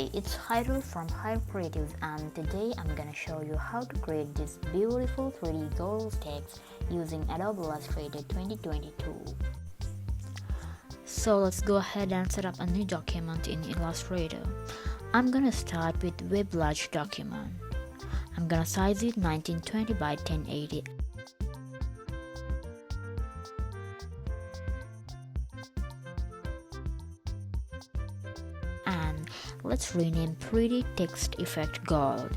Hey, it's Khair from Khair Creatives, and today I'm gonna show you how to create this beautiful 3D goals text using Adobe Illustrator 2022. So let's go ahead and set up a new document in Illustrator. I'm gonna start with web large document. I'm gonna size it 1920 by 1080. And let's rename 3D text effect gold.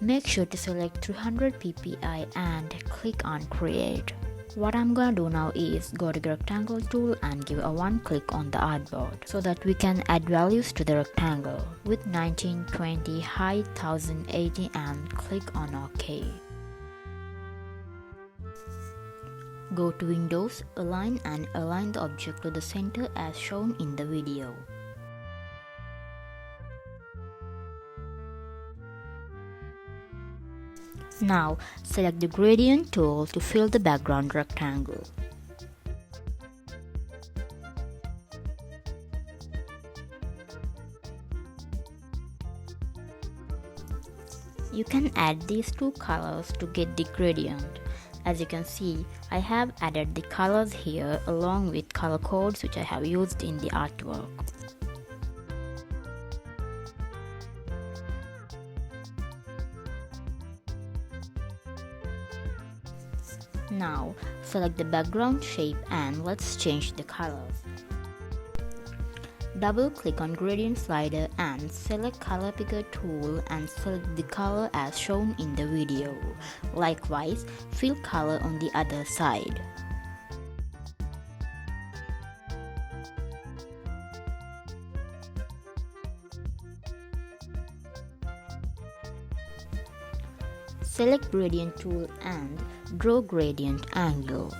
Make sure to select 300 ppi and click on create. What I'm gonna do now is go to the rectangle tool and give a one click on the artboard so that we can add values to the rectangle with 1920, height 1080 and click on OK. Go to Windows, Align and align the object to the center as shown in the video. Now, select the gradient tool to fill the background rectangle. You can add these two colors to get the gradient. As you can see, I have added the colors here along with color codes which I have used in the artwork. Now, select the background shape and let's change the colors. Double click on gradient slider and select color picker tool and select the color as shown in the video. Likewise, fill color on the other side. Select gradient tool and draw gradient angle.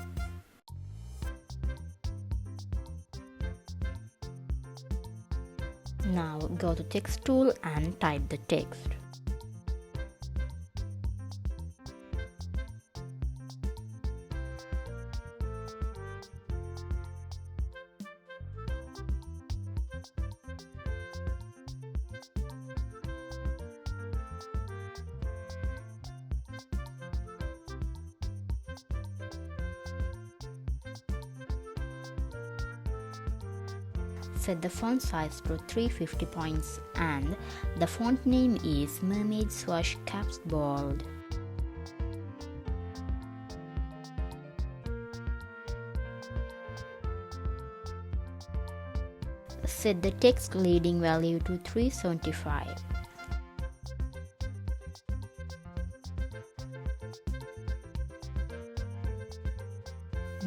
Now go to text tool and type the text. Set the font size to 350 points and the font name is Mermaid Swash Caps Bold. Set the text leading value to 375.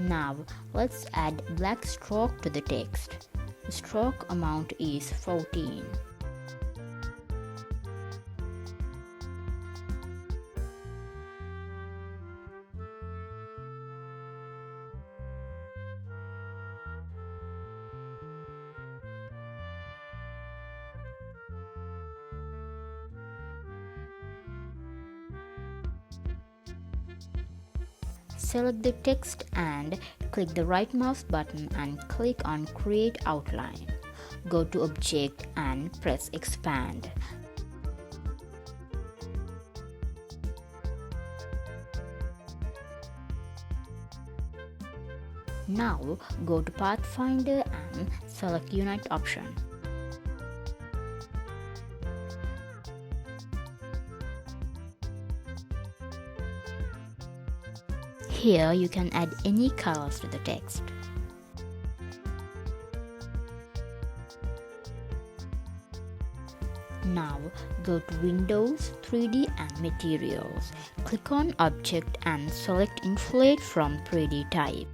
Now let's add black stroke to the text. The stroke amount is 14. Select the text and click the right mouse button and click on Create Outline. Go to Object and press Expand. Now go to Pathfinder and select Unite option. Here you can add any colors to the text. Now go to Windows, 3D and Materials. Click on Object and select Inflate from 3D type.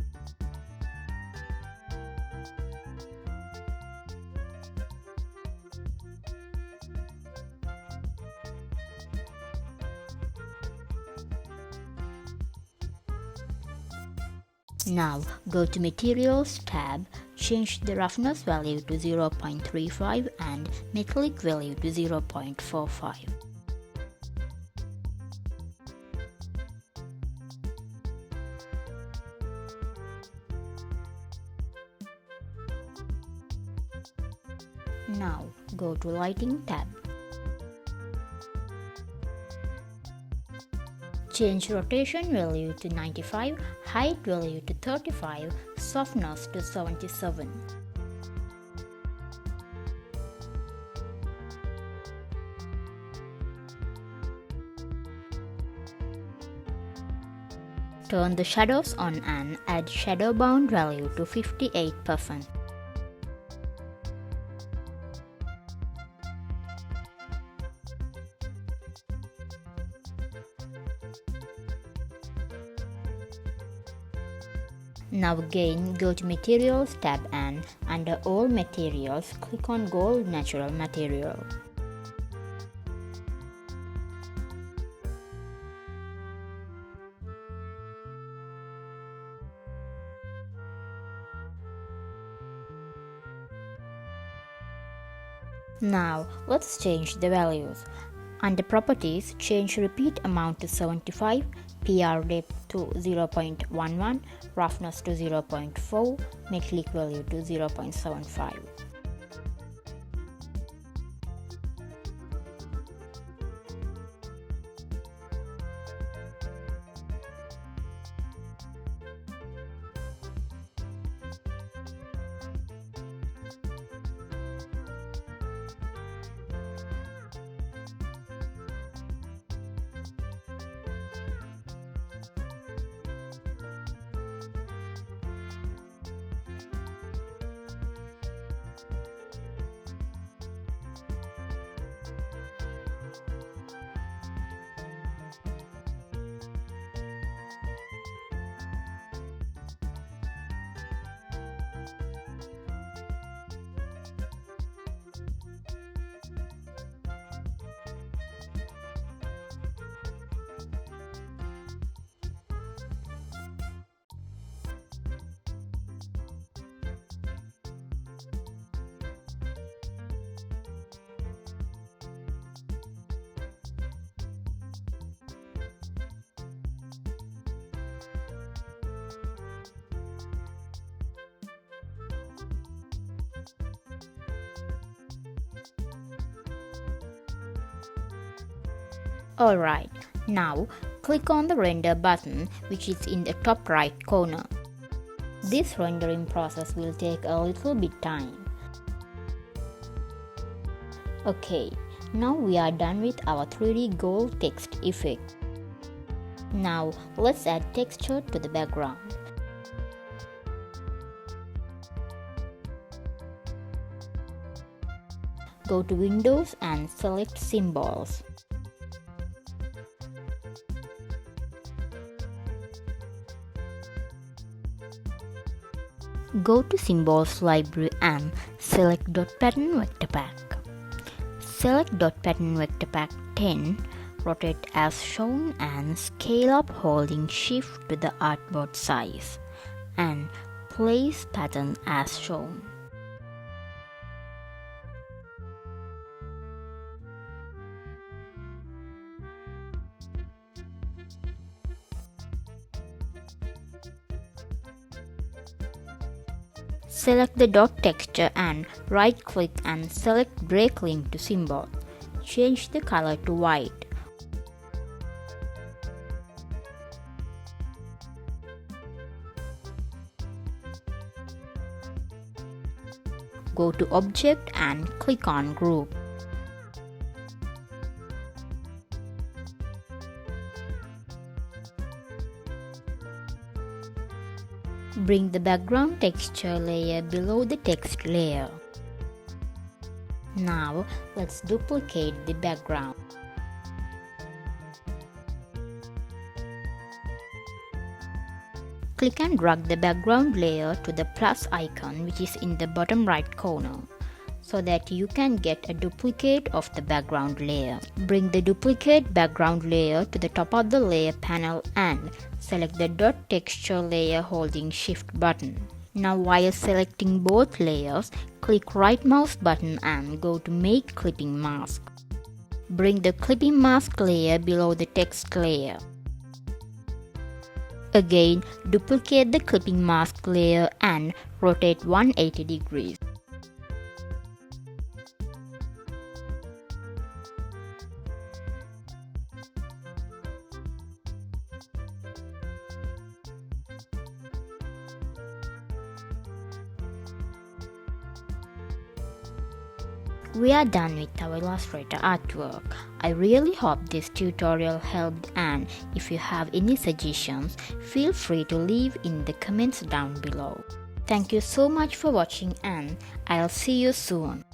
Now go to Materials tab, change the roughness value to 0.35 and metallic value to 0.45. Now go to Lighting tab. Change rotation value to 95, height value to 35, softness to 77. Turn the shadows on and add shadow bound value to 58%. Now again go to Materials tab and under All Materials click on Gold Natural Material. Now let's change the values. Under Properties, change Repeat Amount to 75, PR Depth to 0.11, Roughness to 0.4, Metallic Value to 0.75. Alright, now click on the render button which is in the top right corner. This rendering process will take a little bit time. Okay, now we are done with our 3D gold text effect. Now let's add texture to the background. Go to Windows and select Symbols. Go to Symbols Library and select Dot Pattern Vector Pack. Select Dot Pattern Vector Pack 10, rotate as shown and scale up holding Shift to the artboard size and place pattern as shown. Select the dot texture and right-click and select Break Link to Symbol. Change the color to white. Go to Object and click on Group. Bring the background texture layer below the text layer. Now let's duplicate the background. Click and drag the background layer to the plus icon which is in the bottom right corner. so that you can get a duplicate of the background layer. Bring the duplicate background layer to the top of the layer panel and select the dot texture layer holding Shift button. Now while selecting both layers, click right mouse button and go to Make Clipping Mask. Bring the clipping mask layer below the text layer. Again, duplicate the clipping mask layer and rotate 180 degrees. We are done with our Illustrator artwork. I really hope this tutorial helped, and if you have any suggestions, feel free to leave in the comments down below. Thank you so much for watching, and I'll see you soon.